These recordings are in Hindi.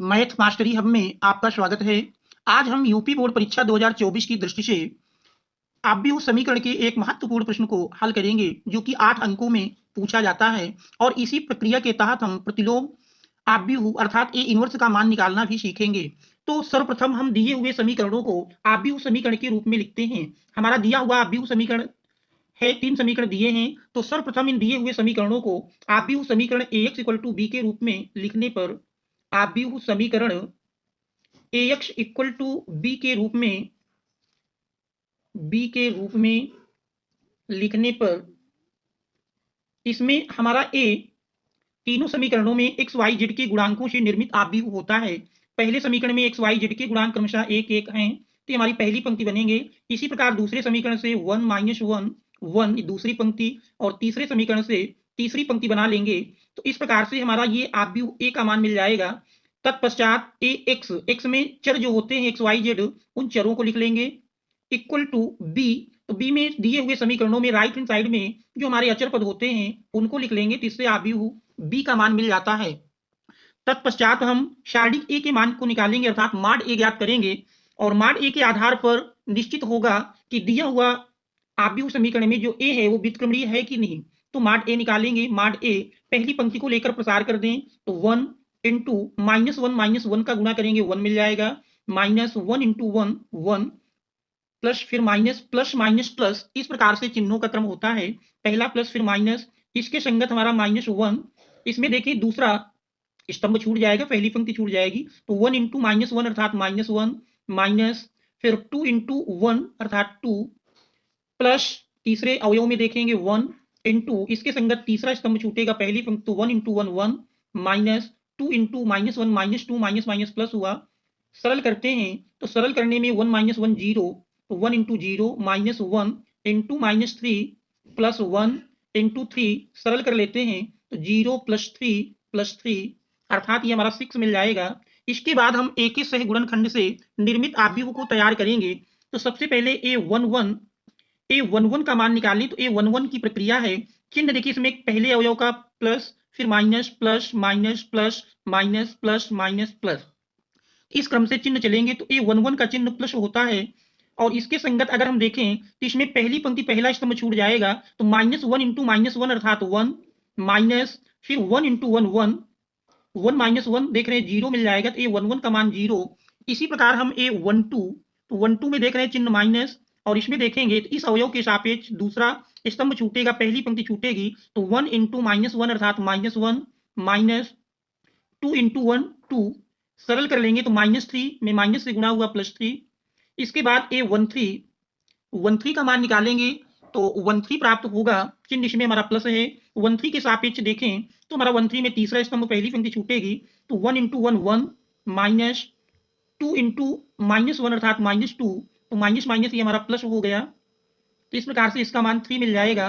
मैथ मास्टरी हब में आपका स्वागत है। आज हम यूपी बोर्ड परीक्षा 2024 की दृष्टि से आव्यूह समीकरण के एक महत्वपूर्ण प्रश्न को हल करेंगे, जो कि 8 अंकों में पूछा जाता है। और इसी प्रक्रिया के तहत हम प्रतिलोम आव्यूह अर्थात ए इनवर्स का मान निकालना भी सीखेंगे। तो सर्वप्रथम हम दिए हुए समीकरणों को आव्यूह समीकरण के रूप में लिखते हैं। हमारा दिया हुआ आव्यूह समीकरण है, 3 समीकरण दिए हैं। तो सर्वप्रथम इन दिए हुए समीकरणों को आव्यूह समीकरण ax = b के रूप में लिखने पर आव्यूह समीकरण ax = b के रूप में लिखने पर इसमें हमारा a तीनों समीकरणों में x y z के गुणांकों से निर्मित आव्यूह होता है। पहले समीकरण में x y z के गुणांक क्रमशः 1 1 हैं, तो हमारी पहली पंक्ति बनेंगे। इसी प्रकार दूसरे समीकरण से 1 - 1 1 दूसरी पंक्ति और तीसरे समीकरण से तीसरी पंक्ति बना लेंगे। तो इस प्रकार से हमारा ये आव्यूह a का मान मिल जाएगा। तत्पश्चात x में चर जो होते हैं x y z उन चरों को लिख लेंगे इक्वल टू b। तो b में दिए हुए समीकरणों में राइट हैंड साइड में जो हमारे अचर पद होते हैं उनको लिख लेंगे, तो इससे आव्यूह b का मान मिल जाता है। तत्पश्चात हम शार्डिक a के मान को निकालेंगे अर्थात मॉड a ज्ञात करेंगे और मॉड a के आधार पर निश्चित होगा कि दिया हुआ आव्यूह समीकरण में जो a है वो व्युत्क्रमणीय है कि नहीं। तो मॉड a निकालेंगे। मॉड a पहली पंक्ति को लेकर प्रसार कर दें तो 1 इंटू -1 का गुणा करेंगे 1 मिल जाएगा। -1 इंटू 1 1 प्लस फिर माइनस प्लस माइनस प्लस, इस प्रकार से चिन्हों का क्रम होता है। पहला प्लस फिर माइनस, इसके संगत हमारा -1। इसमें देखिए दूसरा स्तंभ छूट जाएगा, पहली पंक्ति छूट जाएगी। तो 1 इंटू -1 अर्थात -1 माइनस फिर 2 इंटू 1 अर्थात 2 प्लस तीसरे अवयव में देखेंगे 1 इंटू इसके संगत तीसरा स्तंभ छूटेगा, पहली पंक्ति तो 1 into 1 1 minus 2 into -1 -2 minus minus plus हुआ। सरल करते हैं तो सरल करने में 1 - 1 0, तो 1 इंटू 0 -1 इंटू -3 प्लस 1 इंटू 3 सरल कर लेते हैं तो 0 + 3 अर्थात ये हमारा 6 मिल जाएगा। इसके बाद हम ए के सह गुणनखंड से निर्मित आव्यूह को तैयार करेंगे। तो सबसे पहले a11 का मान निकालें। तो a11 की प्रक्रिया है, चिन्ह देखिए इसमें पहले अवयव का प्लस फिर minus plus minus plus minus plus minus plus, इस क्रम से चिन्ह चलेंगे। तो a11 का चिन्ह प्लस होता है और इसके संगत अगर हम देखें तो इसमें पहली पंक्ति पहला स्तंभ छूट जाएगा, तो -1 इंटू -1 अर्थात 1 माइनस फिर 1 इंटू 1 1 1 - 1 देख रहे हैं 0 मिल जाएगा, तो a11 का मान 0। इसी प्रकार हम a12 तो 12 में देख रहे हैं चिन्ह माइनस और इसमें देखेंगे तो इस अवयव के सापेक्ष दूसरा स्तंभ छूटेगा, पहली पंक्ति छूटेगी, तो 1 इंटू -1 अर्थात -1 माइनस 2 इंटू 1 2 सरल कर लेंगे तो -3 में माइनस से गुणा हुआ +3। इसके बाद a13 का मान निकालेंगे तो 13 प्राप्त होगा, चिन्ह इसमें हमारा प्लस है। 13 के सापेक्ष देखें तो हमारा 13 में तीसरा स्तंभ पहली पंक्ति छूटेगी, तो 1 इंटू 1 1 माइनस 2 इंटू -1 अर्थात -2, तो माइनस माइनस ये हमारा प्लस हो गया। तो इस प्रकार से इसका मान 3 मिल जाएगा।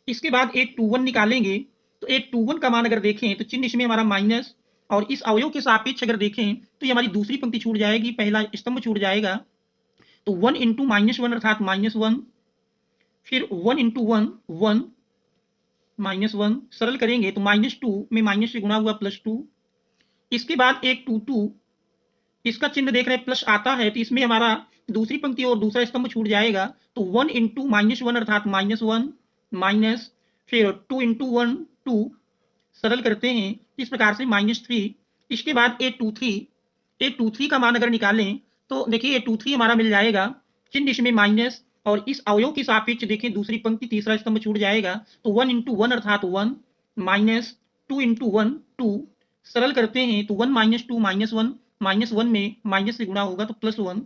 इसके बाद 821 निकालेंगे तो 821 का मान अगर देखें तो चिन्ह इसमें हमारा माइनस और इस अवयव के सापेक्ष अगर देखें तो ये हमारी दूसरी पंक्ति छूट जाएगी, पहला स्तंभ छूट जाएगा। तो 1 इंटू -1 अर्थात -1 फिर 1 इंटू 1 1 -1 सरल करेंगे तो -2 में माइनस से गुणा हुआ +2। इसके बाद 822 इसका चिन्ह देख रहे हैं प्लस आता है, तो इसमें हमारा दूसरी पंक्ति और दूसरा स्तंभ छूट जाएगा। तो 1 इंटू -1 अर्थात -1 माइनस फिर 2 इंटू 1 2 सरल करते हैं इस प्रकार से -3। इसके बाद 823 का मान अगर निकालें तो देखिए 823 हमारा मिल जाएगा, चिन्ह इसमें माइनस और इस अवयव के सापेक्ष देखें दूसरी पंक्ति तीसरा स्तंभ छूट जाएगा। तो 1 इंटू 1 अर्थात 1 माइनस 2 इंटू 1 2 सरल करते हैं तो 1 - 2 -1 -1 में माइनस से गुणा होगा तो +1।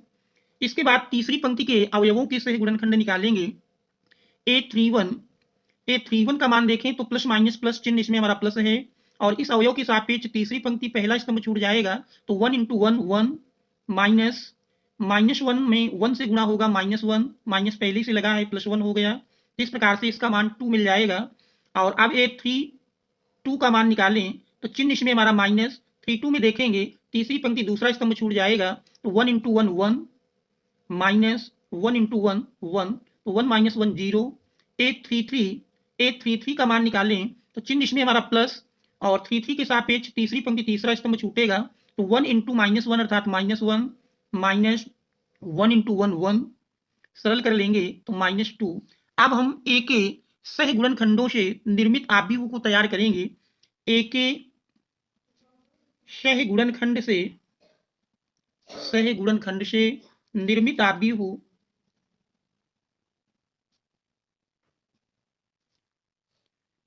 इसके बाद तीसरी पंक्ति के अवयवों के सह गुणनखंड निकालेंगे। a31 का मान देखें तो प्लस माइनस प्लस चिन्ह इसमें हमारा प्लस है और इस अवयव के सापेक्ष तीसरी पंक्ति पहला स्तंभ छूट जाएगा, तो 1 इंटू 1 1 माइनस -1 में 1 से गुणा होगा -1 माइनस पहले से लगा है +1 हो गया। इस प्रकार से इसका मान 2 मिल जाएगा। और अब a32 का मान निकालें तो चिन्ह इसमें हमारा माइनस 32 में देखेंगे तीसरी पंक्ति दूसरा स्तंभ छूट जाएगा, तो 1 इंटू 1 1 माइनस 1 इंटू 1 1, तो 1 - 1 0। a33 का मान निकालें तो चिन्ह इसमें हमारा प्लस और 33 के सापेक्ष तीसरी पंक्ति तीसरा स्तंभ छूटेगा, तो 1 इंटू -1 अर्थात -1 माइनस 1 इंटू 1 1, सरल कर लेंगे तो -2। अब हम ए के सहगुणनखंडों से निर्मित आव्यूह को तैयार करेंगे। ए के सहगुणनखंड से निर्मित आव्यूह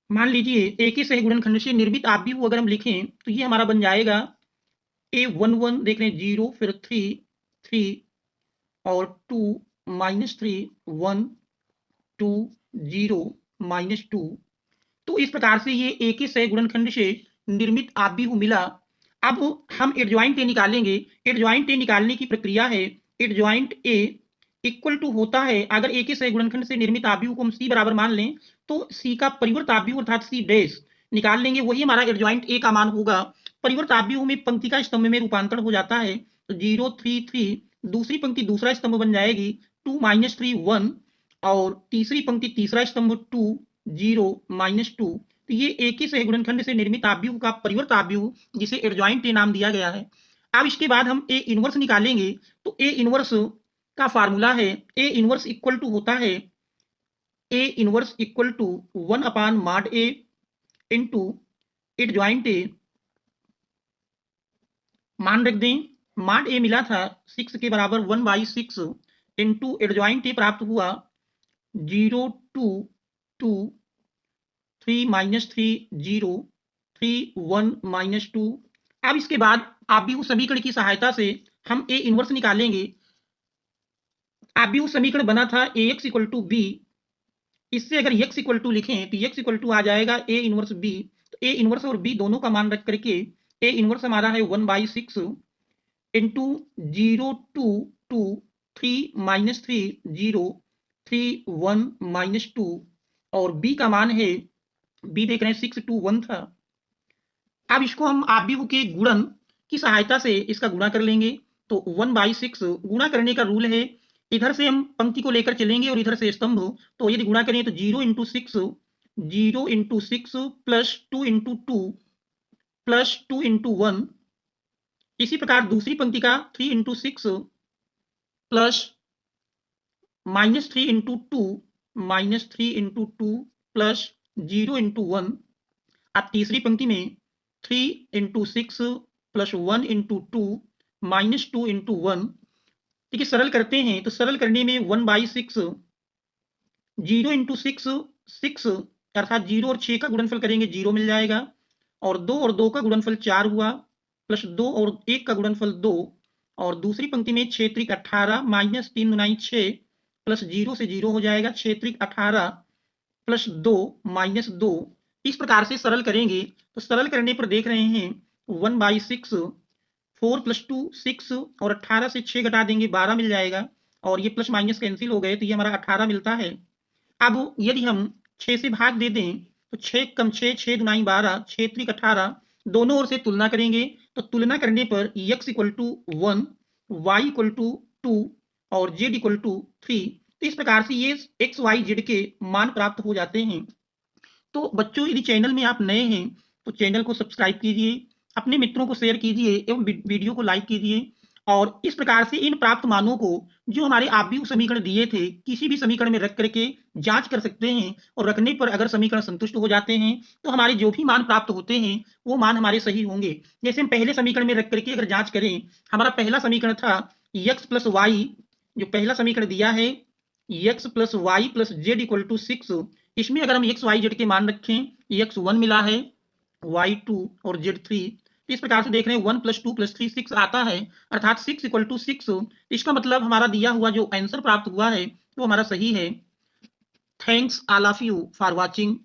मान लीजिए ए के सहगुणनखंड से निर्मित आव्यूह अगर हम लिखें तो ये हमारा बन जाएगा A11, देख रहे हैं 0, फिर 3 3 और 2 -3 1 2 0 -2। तो इस प्रकार से ये ए के सहगुणनखंड से निर्मित आव्यूह मिला। अब हम एडजॉइंट ए निकालेंगे। एडजॉइंट ए निकालने की प्रक्रिया है, एडजॉइंट ए इक्वल टू होता है, अगर ए के सहगुणनखंड से निर्मित आव्यूह को हम सी बराबर मान लें तो सी का परिवर्त आव्यूह अर्थात सी डैश निकाल लेंगे, वही हमारा एडजॉइंट ए का मान होगा। परिवर्त आव्यूह में पंक्ति का स्तंभ में रूपांतर हो जाता है, तो 0 3 3, दूसरी पंक्ति दूसरा स्तंभ बन जाएगी 2 -3 1, और तीसरी पंक्ति तीसरा स्तंभ 2 0 -2। तो ये एक ही सहगुणनखंड से निर्मित आव्यूह का परिवर्त आव्यूह जिसे एडजॉइंट ए नाम दिया गया है। अब इसके बाद हम ए इनवर्स निकालेंगे। तो ए इनवर्स का फार्मूला है, ए इनवर्स इक्वल टू होता है A inverse equal to 1 upon mod A into adjoint A. मान रख दें, मॉड ए मिला था 6 के बराबर 1/6 इंटू एडजॉइंट ए प्राप्त हुआ 0 2 2 3 -3 0 3 1 -2। अब इसके बाद आव्यूह समीकरण की सहायता से हम ए इनवर्स निकालेंगे। आव्यूह समीकरण बना था ax = b, इससे अगर x = लिखें तो x = आ जाएगा a इनवर्स b। तो a इनवर्स और b दोनों का मान रख करके a इनवर्स हमारा है 1/6 इंटू 0 2 2 3 -3 0 3 1 -2, और b का मान है, b देख रहे हैं 6 2 1 था। अब इसको हम आव्यूह के गुणन की सहायता से इसका गुणा कर लेंगे। तो 1/6 गुणा करने का रूल है, इधर से हम पंक्ति को लेकर चलेंगे और इधर से स्तंभ, तो यदि गुणा करें तो 0 × 6 0 × 6 प्लस 2 × 2 प्लस 2 × 1। इसी प्रकार दूसरी पंक्ति का 3 × 6 प्लस -3 × 2 -3 × 2 प्लस 0 × 1। अब तीसरी पंक्ति में 3 × 6 प्लस 1 × 2 -2 × 1। देखिए सरल करते हैं तो सरल करने में 1/6 0 × 6 6 अर्थात 0 और 6 का गुणनफल करेंगे 0 मिल जाएगा, और 2 और 2 का गुणनफल 4 हुआ, प्लस 2 और 1 का गुणनफल 2, और दूसरी पंक्ति में 6 3 18 -3 9 6 प्लस 0 से 0 हो जाएगा 6 3 18 प्लस 2 -2। इस प्रकार से सरल करेंगे तो सरल करने पर देख रहे हैं 1/6 4 + 2 6, और 18 से 6 घटा देंगे 12 मिल जाएगा, और ये प्लस माइनस कैंसिल हो गए तो ये हमारा 18 मिलता है। अब यदि हम 6 से भाग दे दें तो 6 कम 6 6 दुनाई 12 6 3 18, दोनों ओर से तुलना करेंगे तो तुलना करने पर x = 1 y = 2 और z = 3। तो इस प्रकार से ये x y z के मान प्राप्त हो जाते हैं। तो बच्चों यदि चैनल में आप नए हैं तो चैनल को सब्सक्राइब कीजिए, अपने मित्रों को शेयर कीजिए एवं वीडियो को लाइक कीजिए, और इस प्रकार से इन प्राप्त मानों को जो हमारे आव्यूह समीकरण दिए थे किसी भी समीकरण में रख करके जांच कर सकते हैं, और रखने पर अगर समीकरण संतुष्ट हो जाते हैं तो हमारे जो भी मान प्राप्त होते हैं वो मान हमारे सही होंगे। जैसे हम पहले समीकरण में रख करके अगर जांच करें, हमारा पहला समीकरण था x + y, जो पहला समीकरण दिया है x + y + z = 6, इसमें अगर हम x y z के मान रखें, x 1 मिला है, y 2 और z 3, इस प्रकार से देख रहे हैं 1 + 2 + 3 6 आता है, अर्थात 6 = 6। इसका मतलब हमारा दिया हुआ जो आंसर प्राप्त हुआ है वो हमारा सही है। Thanks all of you for watching.